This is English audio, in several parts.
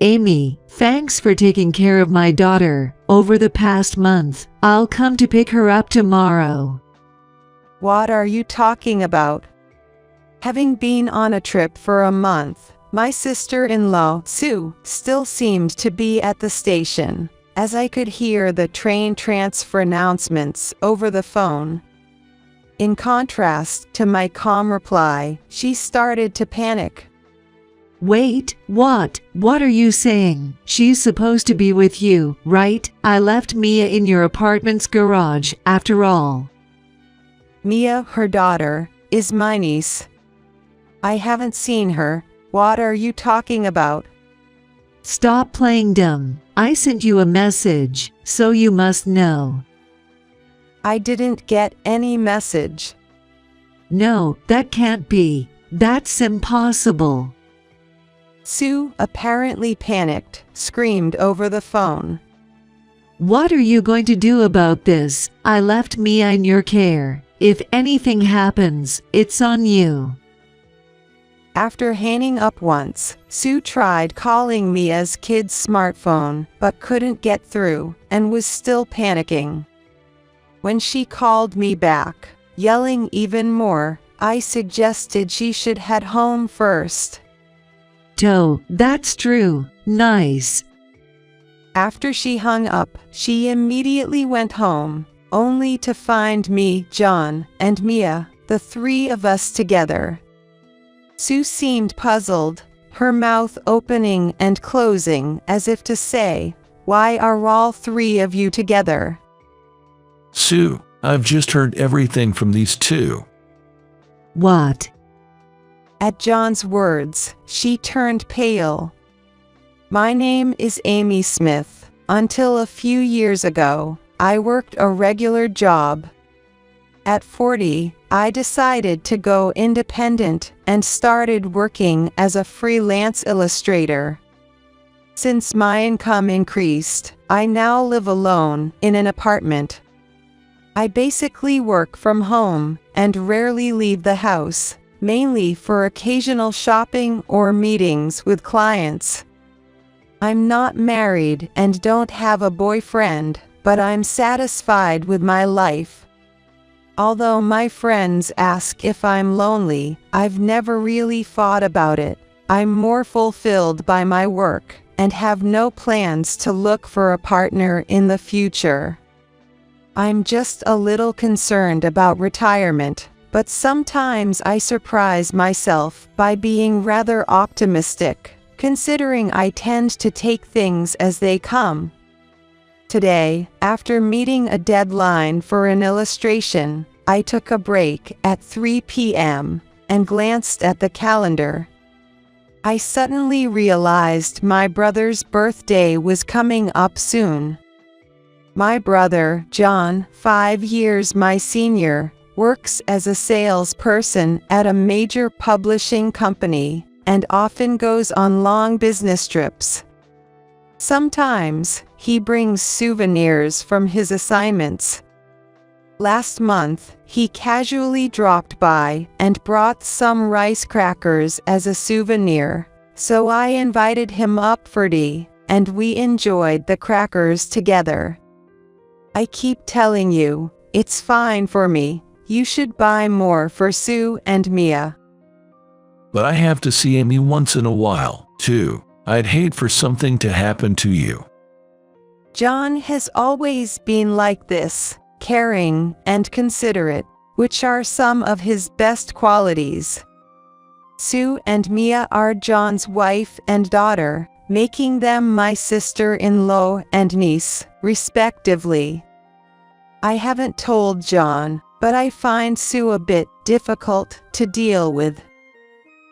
Amy, thanks for taking care of my daughter over the past month. I'll come to pick her up tomorrow. What are you talking about? Having been on a trip for a month, my sister-in-law, Sue, still seemed to be at the station, as I could hear the train transfer announcements over the phone. In contrast to my calm reply, she started to panic. Wait, what? What are you saying? She's supposed to be with you, right? I left Mia in your apartment's garage, after all. Mia, her daughter, is my niece. I haven't seen her. What are you talking about? Stop playing dumb. I sent you a message, so you must know. I didn't get any message. No, that can't be. That's impossible. Sue, apparently panicked, screamed over the phone. What are you going to do about this? I left Mia in your care. If anything happens, it's on you. After hanging up once, Sue tried calling Mia's kid's smartphone, but couldn't get through, and was still panicking. When she called me back, yelling even more, I suggested she should head home first. That's true. Nice. After she hung up, she immediately went home, only to find me, John, and Mia, the three of us together. Sue seemed puzzled, her mouth opening and closing as if to say, "Why are all three of you together?" Sue, I've just heard everything from these two. What? At John's words, she turned pale. My name is Amy Smith. Until a few years ago, I worked a regular job. At 40, I decided to go independent and started working as a freelance illustrator. Since my income increased, I now live alone in an apartment. I basically work from home and rarely leave the house, mainly for occasional shopping or meetings with clients. I'm not married and don't have a boyfriend, but I'm satisfied with my life. Although my friends ask if I'm lonely, I've never really thought about it. I'm more fulfilled by my work and have no plans to look for a partner in the future. I'm just a little concerned about retirement, but sometimes I surprise myself by being rather optimistic, considering I tend to take things as they come. Today, after meeting a deadline for an illustration, I took a break at 3 p.m. and glanced at the calendar. I suddenly realized my brother's birthday was coming up soon. My brother, John, 5 years my senior, works as a salesperson at a major publishing company and often goes on long business trips. Sometimes, he brings souvenirs from his assignments. Last month, he casually dropped by and brought some rice crackers as a souvenir, so I invited him up for tea, and we enjoyed the crackers together. I keep telling you, it's fine for me. You should buy more for Sue and Mia. But I have to see Amy once in a while, too. I'd hate for something to happen to you. John has always been like this, caring and considerate, which are some of his best qualities. Sue and Mia are John's wife and daughter, making them my sister-in-law and niece, respectively. I haven't told John, but I find Sue a bit difficult to deal with.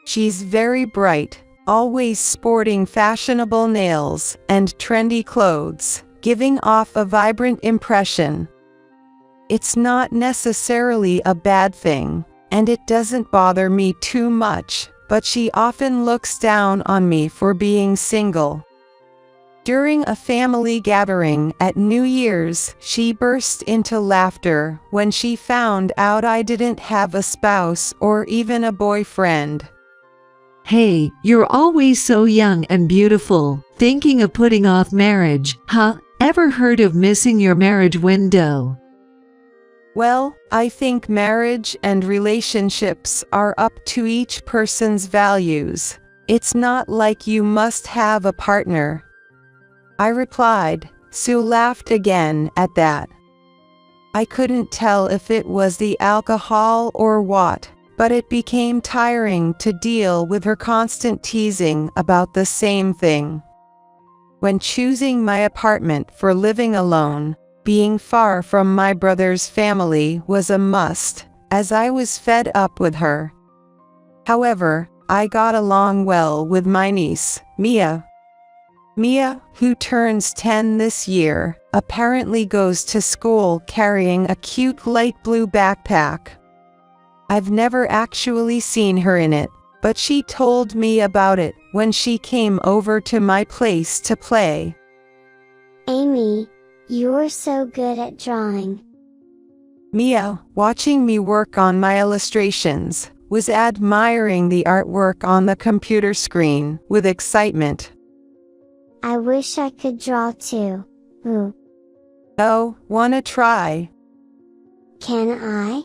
She's very bright, always sporting fashionable nails and trendy clothes, giving off a vibrant impression. It's not necessarily a bad thing, and it doesn't bother me too much, but she often looks down on me for being single. During a family gathering at New Year's, she burst into laughter when she found out I didn't have a spouse or even a boyfriend. Hey, you're always so young and beautiful. Thinking of putting off marriage, huh? Ever heard of missing your marriage window? Well, I think marriage and relationships are up to each person's values. It's not like you must have a partner, I replied. Sue laughed again at that. I couldn't tell if it was the alcohol or what, but it became tiring to deal with her constant teasing about the same thing. When choosing my apartment for living alone, being far from my brother's family was a must, as I was fed up with her. However, I got along well with my niece, Mia. Mia, who turns 10 this year, apparently goes to school carrying a cute light blue backpack. I've never actually seen her in it, but she told me about it when she came over to my place to play. Amy, you're so good at drawing. Mia, watching me work on my illustrations, was admiring the artwork on the computer screen with excitement. I wish I could draw too. Ooh. Oh, wanna try? Can I?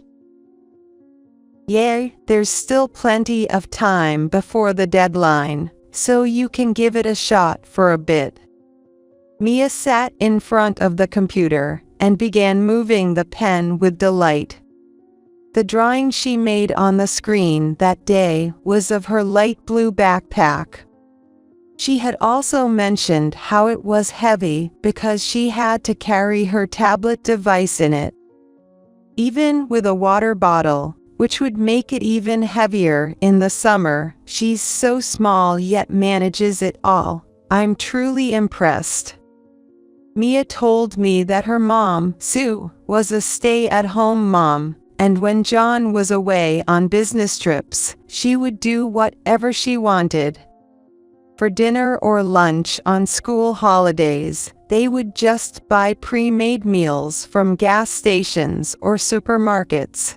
Yay, there's still plenty of time before the deadline, so you can give it a shot for a bit. Mia sat in front of the computer and began moving the pen with delight. The drawing she made on the screen that day was of her light blue backpack. She had also mentioned how it was heavy because she had to carry her tablet device in it. Even with a water bottle, which would make it even heavier in the summer, she's so small yet manages it all. I'm truly impressed. Mia told me that her mom, Sue, was a stay-at-home mom, and when John was away on business trips, she would do whatever she wanted. For dinner or lunch on school holidays, they would just buy pre-made meals from gas stations or supermarkets.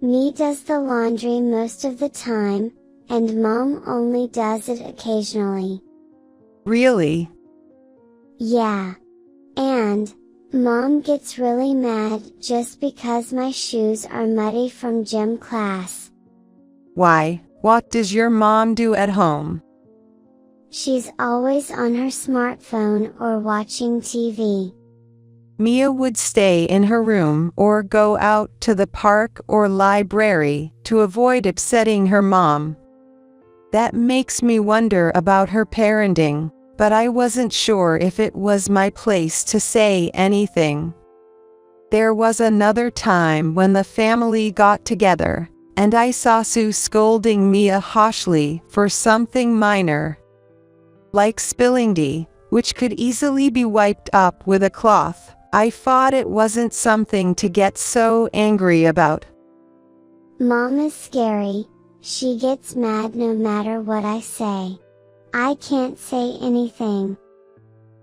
Me does the laundry most of the time, and Mom only does it occasionally. Really? Yeah. And, Mom gets really mad just because my shoes are muddy from gym class. Why, what does your mom do at home? She's always on her smartphone or watching TV. Mia would stay in her room or go out to the park or library to avoid upsetting her mom. That makes me wonder about her parenting, but I wasn't sure if it was my place to say anything. There was another time when the family got together, and I saw Sue scolding Mia harshly for something minor, like spilling tea, which could easily be wiped up with a cloth. I thought it wasn't something to get so angry about. Mom is scary. She gets mad no matter what I say. I can't say anything.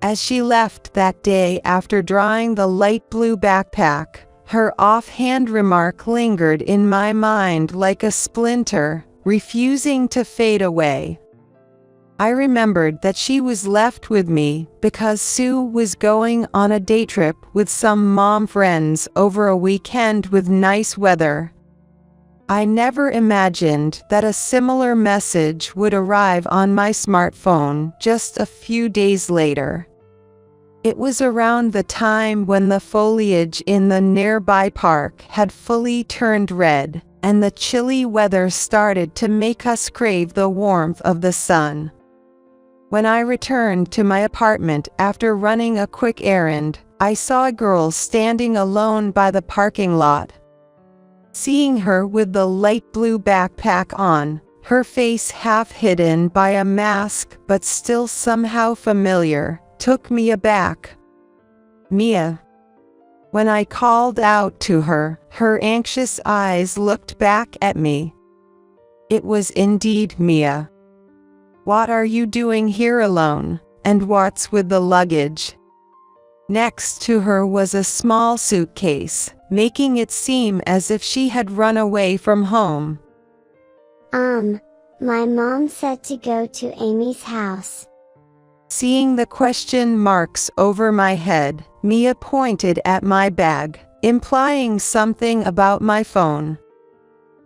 As she left that day after drawing the light blue backpack, her offhand remark lingered in my mind like a splinter, refusing to fade away. I remembered that she was left with me because Sue was going on a day trip with some mom friends over a weekend with nice weather. I never imagined that a similar message would arrive on my smartphone just a few days later. It was around the time when the foliage in the nearby park had fully turned red, and the chilly weather started to make us crave the warmth of the sun. When I returned to my apartment after running a quick errand, I saw a girl standing alone by the parking lot. Seeing her with the light blue backpack on, her face half hidden by a mask but still somehow familiar, took me aback. Mia. When I called out to her, her anxious eyes looked back at me. It was indeed Mia. What are you doing here alone, and what's with the luggage? Next to her was a small suitcase, making it seem as if she had run away from home. My mom said to go to Amy's house. Seeing the question marks over my head, Mia pointed at my bag, implying something about my phone.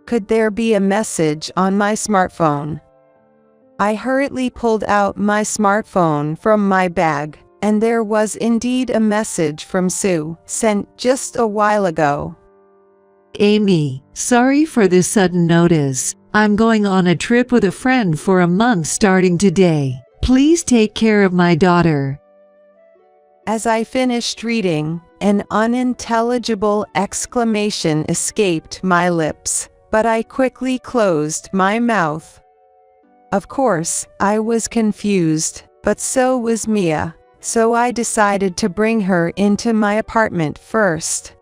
Could there be a message on my smartphone? I hurriedly pulled out my smartphone from my bag, and there was indeed a message from Sue, sent just a while ago. Amy, sorry for this sudden notice. I'm going on a trip with a friend for a month starting today. Please take care of my daughter. As I finished reading, an unintelligible exclamation escaped my lips, but I quickly closed my mouth. Of course, I was confused, but so was Mia, so I decided to bring her into my apartment first.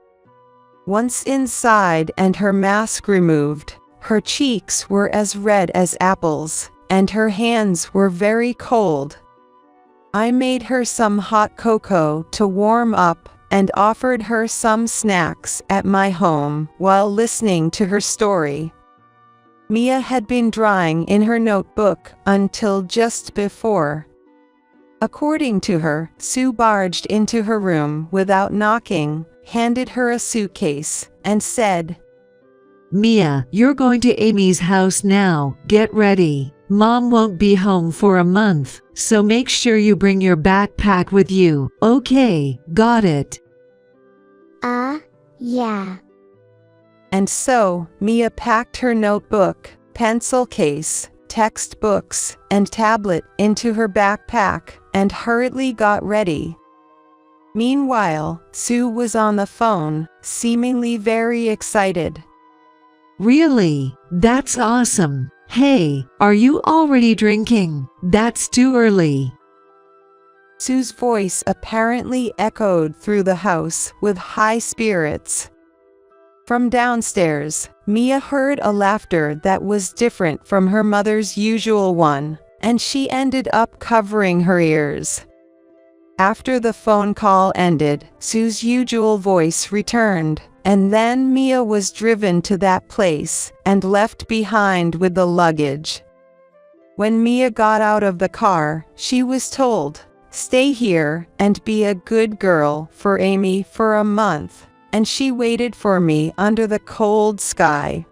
Once inside and her mask removed, her cheeks were as red as apples, and her hands were very cold. I made her some hot cocoa to warm up and offered her some snacks at my home while listening to her story. Mia had been drawing in her notebook until just before. According to her, Sue barged into her room without knocking, handed her a suitcase, and said, Mia, you're going to Amy's house now. Get ready. Mom won't be home for a month, so make sure you bring your backpack with you. Okay, got it. Yeah. And so, Mia packed her notebook, pencil case, textbooks, and tablet into her backpack and hurriedly got ready. Meanwhile, Sue was on the phone, seemingly very excited. Really? That's awesome. Hey, are you already drinking? That's too early. Sue's voice apparently echoed through the house with high spirits. From downstairs, Mia heard a laughter that was different from her mother's usual one, and she ended up covering her ears. After the phone call ended, Sue's usual voice returned, and then Mia was driven to that place and left behind with the luggage. When Mia got out of the car, she was told, "Stay here and be a good girl for Amy for a month," and she waited for me under the cold sky.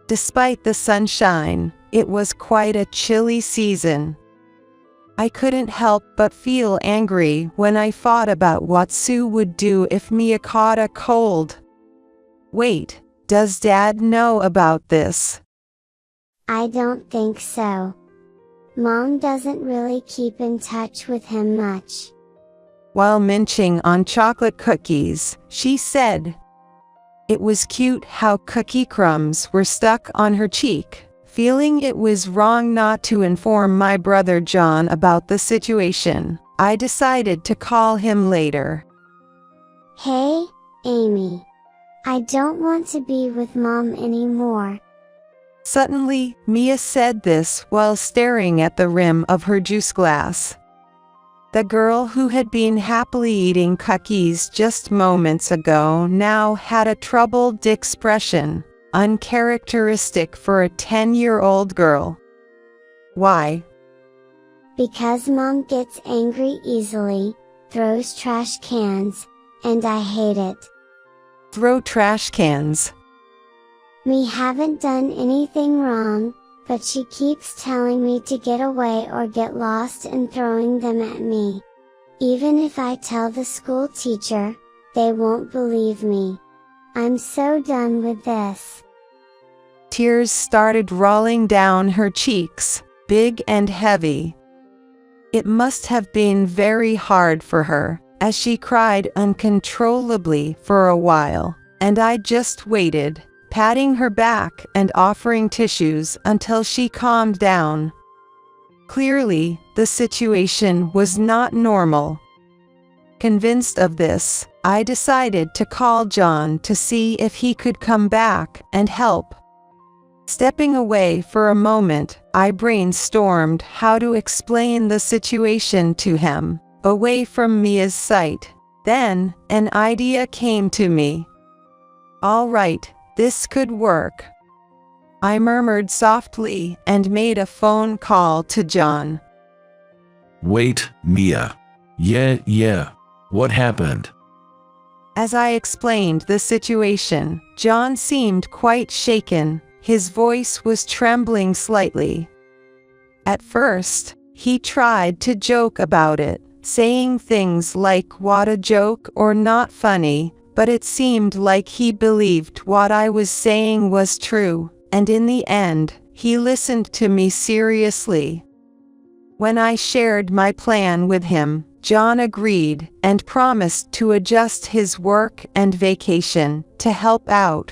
Despite the sunshine, it was quite a chilly season. I couldn't help but feel angry when I thought about what Sue would do if Mia caught a cold. Wait, does Dad know about this? I don't think so. Mom doesn't really keep in touch with him much. While munching on chocolate cookies, she said, "It was cute how cookie crumbs were stuck on her cheek." Feeling it was wrong not to inform my brother John about the situation, I decided to call him later. Hey, Amy. I don't want to be with Mom anymore. Suddenly, Mia said this while staring at the rim of her juice glass. The girl who had been happily eating cookies just moments ago now had a troubled expression, uncharacteristic for a 10-year-old girl. Why? Because Mom gets angry easily, throws trash cans, and I hate it. Throw trash cans. We haven't done anything wrong, but she keeps telling me to get away or get lost and throwing them at me. Even if I tell the school teacher, they won't believe me. I'm so done with this. Tears started rolling down her cheeks, big and heavy. It must have been very hard for her, as she cried uncontrollably for a while, and I just waited, patting her back and offering tissues until she calmed down. Clearly, the situation was not normal. Convinced of this, I decided to call John to see if he could come back and help. Stepping away for a moment, I brainstormed how to explain the situation to him, away from Mia's sight. Then, an idea came to me. All right, this could work. I murmured softly and made a phone call to John. Wait, Mia. Yeah. What happened? As I explained the situation, John seemed quite shaken. His voice was trembling slightly. At first, he tried to joke about it, saying things like "what a joke" or "not funny," but it seemed like he believed what I was saying was true, and in the end, he listened to me seriously. When I shared my plan with him, John agreed and promised to adjust his work and vacation to help out.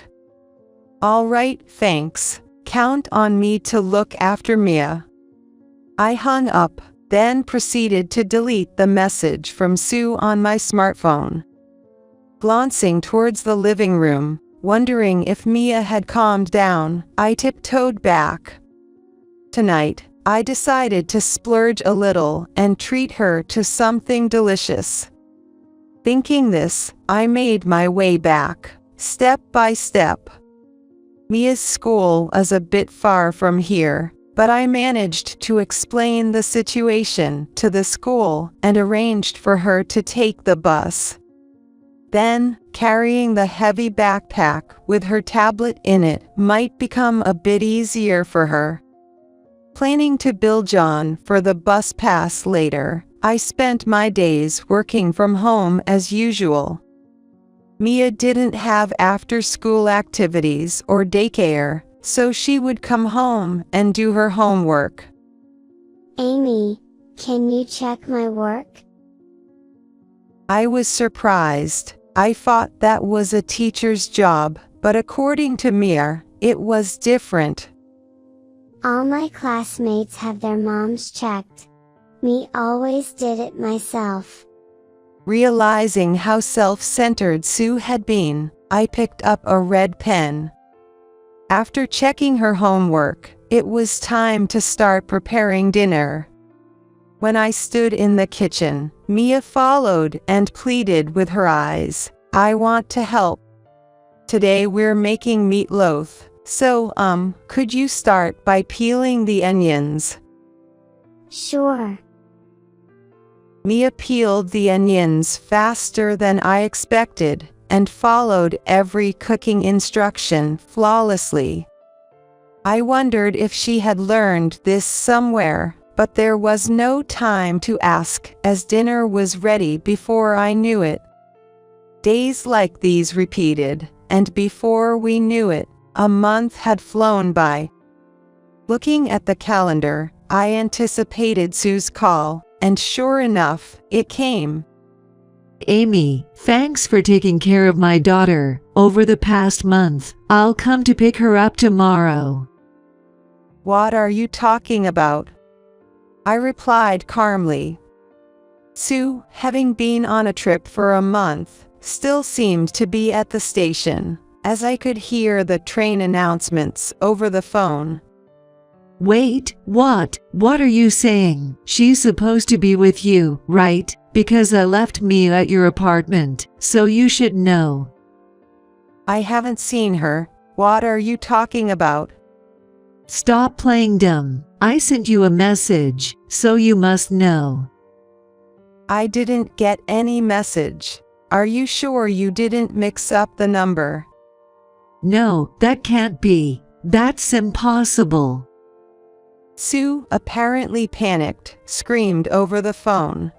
"All right, thanks. Count on me to look after Mia." I hung up, then proceeded to delete the message from Sue on my smartphone. Glancing towards the living room, wondering if Mia had calmed down, I tiptoed back. Tonight, I decided to splurge a little and treat her to something delicious. Thinking this, I made my way back, step by step. Mia's school is a bit far from here, but I managed to explain the situation to the school and arranged for her to take the bus. Then, carrying the heavy backpack with her tablet in it might become a bit easier for her. Planning to bill John for the bus pass later, I spent my days working from home as usual. Mia didn't have after-school activities or daycare, so she would come home and do her homework. Amy, can you check my work? I was surprised. I thought that was a teacher's job, but according to Mia, it was different. All my classmates have their moms checked. Me always did it myself. Realizing how self-centered Sue had been, I picked up a red pen. After checking her homework, it was time to start preparing dinner. When I stood in the kitchen, Mia followed and pleaded with her eyes, "I want to help. Today we're making meatloaf. So, could you start by peeling the onions?" Sure. Mia peeled the onions faster than I expected, and followed every cooking instruction flawlessly. I wondered if she had learned this somewhere, but there was no time to ask, as dinner was ready before I knew it. Days like these repeated, and before we knew it, a month had flown by. Looking at the calendar, I anticipated Sue's call, and sure enough, it came. Amy, thanks for taking care of my daughter over the past month. I'll come to pick her up tomorrow. What are you talking about? I replied calmly. Sue, having been on a trip for a month, still seemed to be at the station, as I could hear the train announcements over the phone. Wait, what? What are you saying? She's supposed to be with you, right? Because I left Mia at your apartment, so you should know. I haven't seen her. What are you talking about? Stop playing dumb. I sent you a message, so you must know. I didn't get any message. Are you sure you didn't mix up the number? No, that can't be. That's impossible. Sue, apparently panicked, screamed over the phone.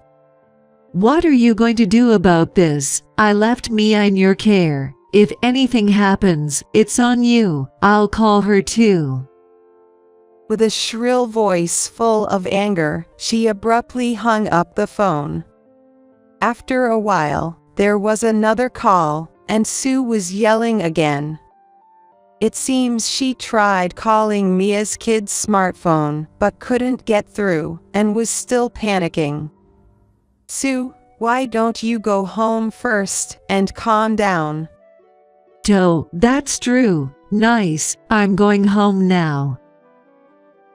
What are you going to do about this? I left Mia in your care. If anything happens, it's on you. I'll call her too. With a shrill voice full of anger, she abruptly hung up the phone. After a while, there was another call, and Sue was yelling again. It seems she tried calling Mia's kid's smartphone, but couldn't get through, and was still panicking. Sue, why don't you go home first and calm down? That's true. Nice. I'm going home now.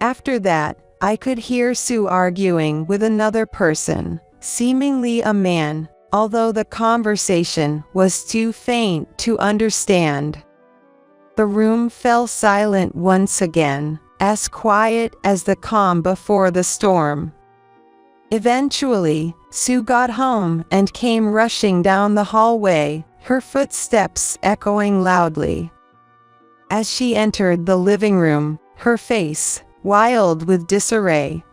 After that, I could hear Sue arguing with another person, seemingly a man, although the conversation was too faint to understand. The room fell silent once again, as quiet as the calm before the storm. Eventually, Sue got home and came rushing down the hallway, her footsteps echoing loudly. As she entered the living room, her face, wild with disarray,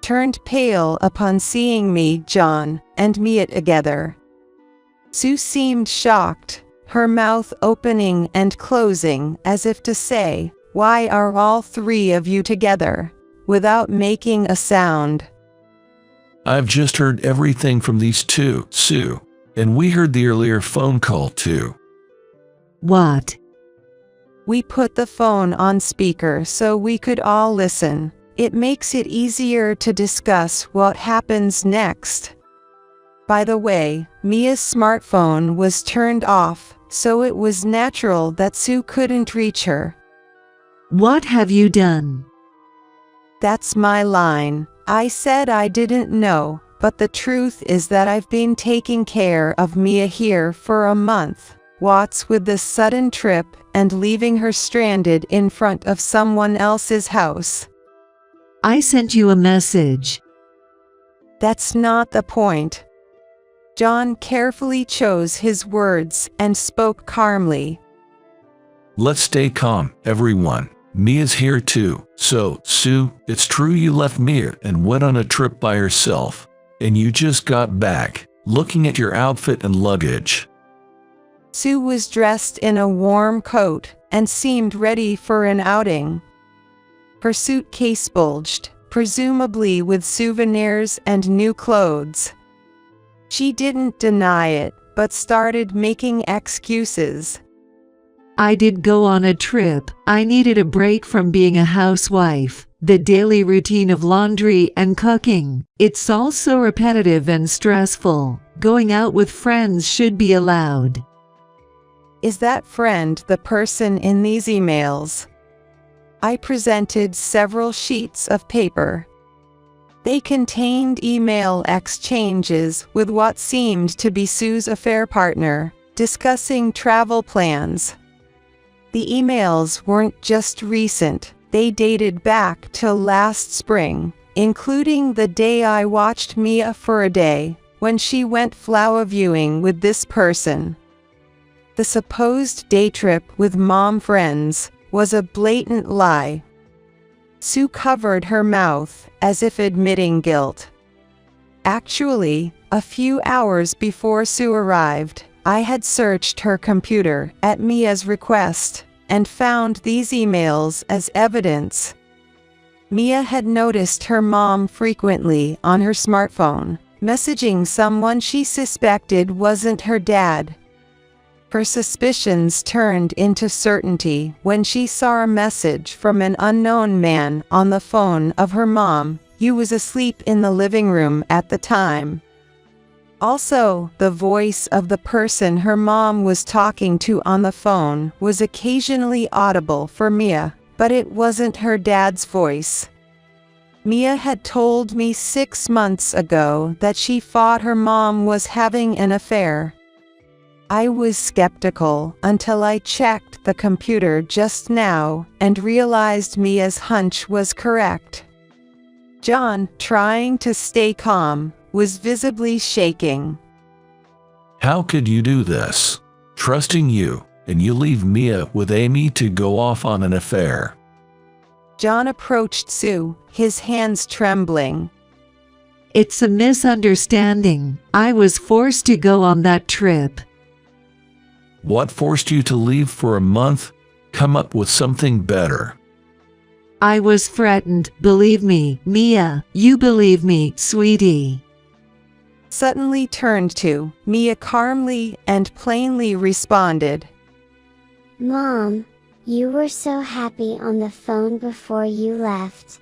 turned pale upon seeing me, John, and Mia together. Sue seemed shocked, her mouth opening and closing as if to say, "Why are all three of you together?" without making a sound. I've just heard everything from these two, Sue. And we heard the earlier phone call too. What? We put the phone on speaker so we could all listen. It makes it easier to discuss what happens next. By the way, Mia's smartphone was turned off, so it was natural that Sue couldn't reach her. What have you done? That's my line. I said I didn't know, but the truth is that I've been taking care of Mia here for a month. What's with this sudden trip and leaving her stranded in front of someone else's house? I sent you a message. That's not the point. John carefully chose his words and spoke calmly. Let's stay calm, everyone. Mia's here too. So, Sue, it's true you left Mia and went on a trip by herself. And you just got back, looking at your outfit and luggage. Sue was dressed in a warm coat and seemed ready for an outing. Her suitcase bulged, presumably with souvenirs and new clothes. She didn't deny it, but started making excuses. I did go on a trip. I needed a break from being a housewife. The daily routine of laundry and cooking. It's all so repetitive and stressful. Going out with friends should be allowed. Is that friend the person in these emails? I presented several sheets of paper. They contained email exchanges with what seemed to be Sue's affair partner, discussing travel plans. The emails weren't just recent, they dated back till last spring, including the day I watched Mia for a day, when she went flower viewing with this person. The supposed day trip with mom friends was a blatant lie. Sue covered her mouth, as if admitting guilt. Actually, a few hours before Sue arrived, I had searched her computer at Mia's request and found these emails as evidence. Mia had noticed her mom frequently on her smartphone, messaging someone she suspected wasn't her dad. Her suspicions turned into certainty when she saw a message from an unknown man on the phone of her mom, who was asleep in the living room at the time. Also, the voice of the person her mom was talking to on the phone was occasionally audible for Mia, but it wasn't her dad's voice. Mia had told me 6 months ago that she thought her mom was having an affair. I was skeptical until I checked the computer just now and realized Mia's hunch was correct. John, trying to stay calm, was visibly shaking. How could you do this? Trusting you, and you leave Mia with Amy to go off on an affair. John approached Sue, his hands trembling. It's a misunderstanding. I was forced to go on that trip. What forced you to leave for a month? Come up with something better. I was threatened, believe me, Mia, you believe me, sweetie. Suddenly turned to Mia calmly and plainly responded. Mom, you were so happy on the phone before you left.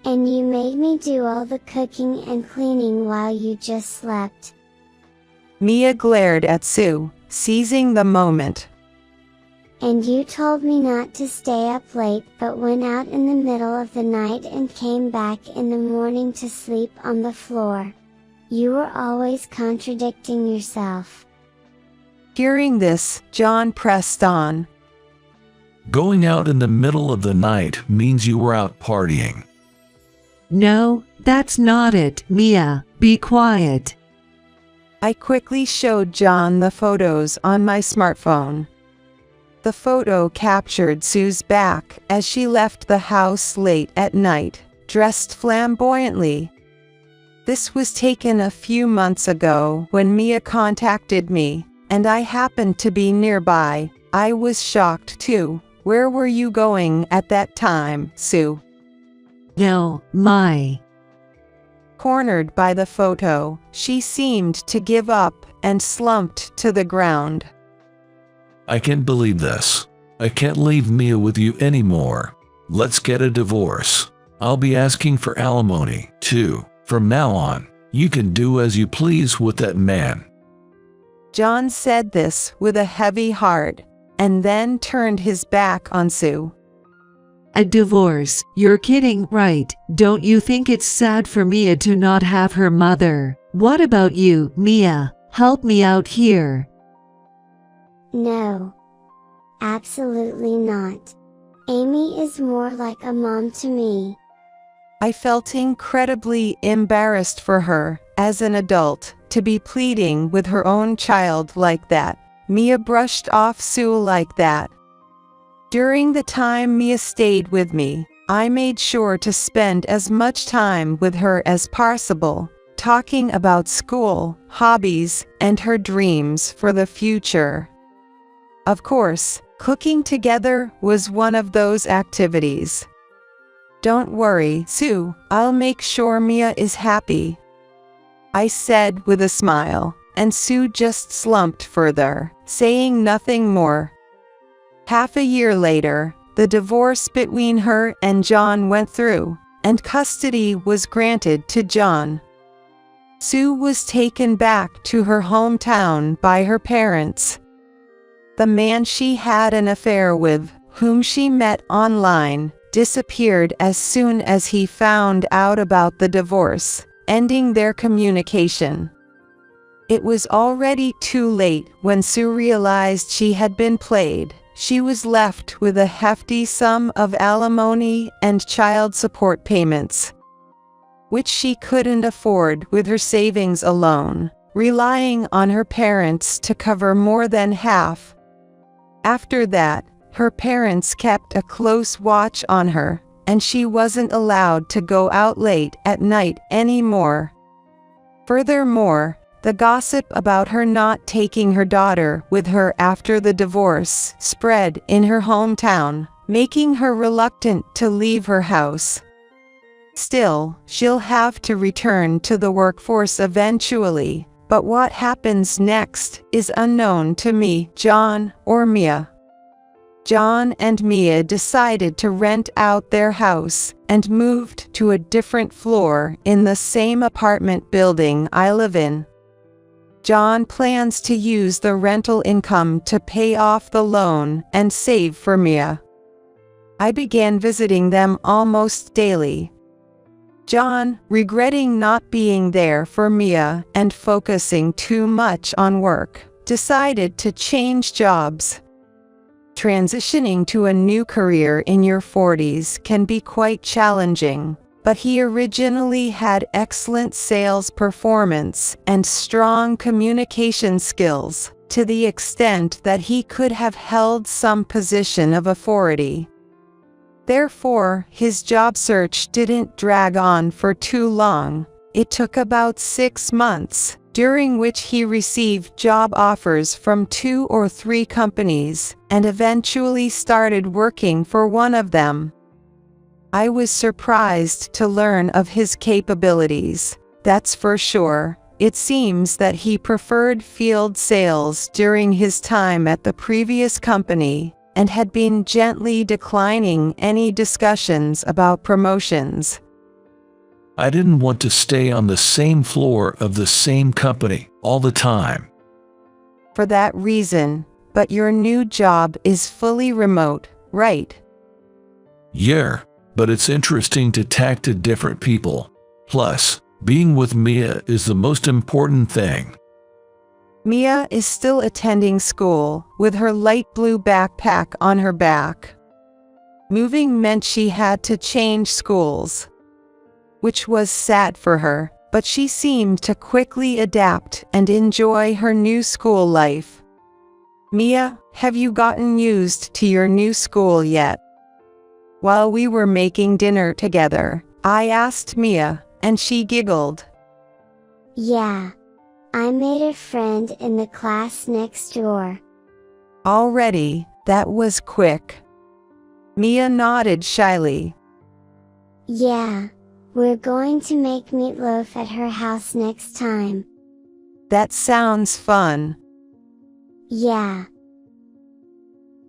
And you made me do all the cooking and cleaning while you just slept. Mia glared at Sue, seizing the moment. And you told me not to stay up late but went out in the middle of the night and came back in the morning to sleep on the floor. You were always contradicting yourself. Hearing this, John pressed on. Going out in the middle of the night means you were out partying. No, that's not it, Mia. Be quiet. I quickly showed John the photos on my smartphone. The photo captured Sue's back as she left the house late at night, dressed flamboyantly. This was taken a few months ago when Mia contacted me, and I happened to be nearby. I was shocked too. Where were you going at that time, Sue? No, my. Cornered by the photo, she seemed to give up and slumped to the ground. I can't believe this. I can't leave Mia with you anymore. Let's get a divorce. I'll be asking for alimony, too. From now on, you can do as you please with that man. John said this with a heavy heart, and then turned his back on Sue. A divorce? You're kidding, right? Don't you think it's sad for Mia to not have her mother? What about you, Mia? Help me out here. No. Absolutely not. Amy is more like a mom to me. I felt incredibly embarrassed for her, as an adult, to be pleading with her own child like that. Mia brushed off Sue like that. During the time Mia stayed with me, I made sure to spend as much time with her as possible, talking about school, hobbies, and her dreams for the future. Of course, cooking together was one of those activities. Don't worry, Sue, I'll make sure Mia is happy, I said with a smile, and Sue just slumped further, saying nothing more. Half a year later, the divorce between her and John went through, and custody was granted to John. Sue was taken back to her hometown by her parents. The man she had an affair with, whom she met online, disappeared as soon as he found out about the divorce, ending their communication. It was already too late when Sue realized she had been played. She was left with a hefty sum of alimony and child support payments, which she couldn't afford with her savings alone, relying on her parents to cover more than half. After that, her parents kept a close watch on her, and she wasn't allowed to go out late at night anymore. Furthermore, the gossip about her not taking her daughter with her after the divorce spread in her hometown, making her reluctant to leave her house. Still, she'll have to return to the workforce eventually, but what happens next is unknown to me, John, or Mia. John and Mia decided to rent out their house and moved to a different floor in the same apartment building I live in. John plans to use the rental income to pay off the loan and save for Mia. I began visiting them almost daily. John, regretting not being there for Mia and focusing too much on work, decided to change jobs. Transitioning to a new career in your 40s can be quite challenging, but he originally had excellent sales performance and strong communication skills, to the extent that he could have held some position of authority. Therefore, his job search didn't drag on for too long. It took about 6 months, during which he received job offers from 2 or 3 companies, and eventually started working for one of them. I was surprised to learn of his capabilities, that's for sure. It seems that he preferred field sales during his time at the previous company, and had been gently declining any discussions about promotions. I didn't want to stay on the same floor of the same company all the time. For that reason, but your new job is fully remote, right? Yeah, but it's interesting to talk to different people. Plus, being with Mia is the most important thing. Mia is still attending school, with her light blue backpack on her back. Moving meant she had to change schools, which was sad for her, but she seemed to quickly adapt and enjoy her new school life. Mia, have you gotten used to your new school yet? While we were making dinner together, I asked Mia, and she giggled. Yeah. I made a friend in the class next door. Already, that was quick. Mia nodded shyly. Yeah. We're going to make meatloaf at her house next time. That sounds fun. Yeah.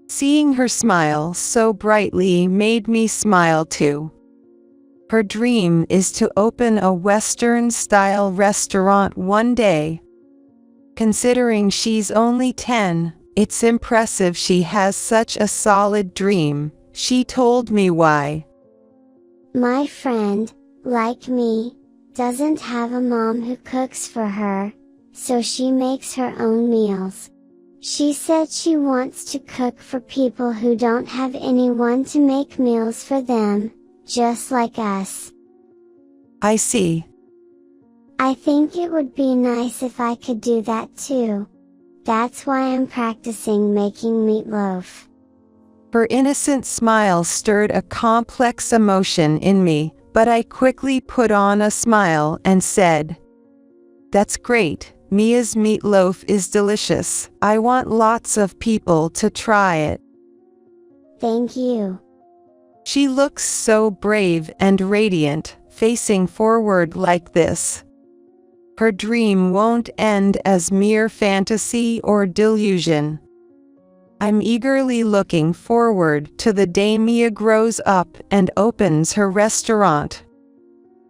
Seeing her smile so brightly made me smile too. Her dream is to open a Western-style restaurant one day. Considering she's only 10, it's impressive she has such a solid dream. She told me why. My friend, like me, doesn't have a mom who cooks for her, so she makes her own meals. She said she wants to cook for people who don't have anyone to make meals for them, just like us. I see. I think it would be nice if I could do that too. That's why I'm practicing making meatloaf. Her innocent smile stirred a complex emotion in me, but I quickly put on a smile and said, "That's great. Mia's meatloaf is delicious. I want lots of people to try it." Thank you. She looks so brave and radiant, facing forward like this. Her dream won't end as mere fantasy or delusion. I'm eagerly looking forward to the day Mia grows up and opens her restaurant.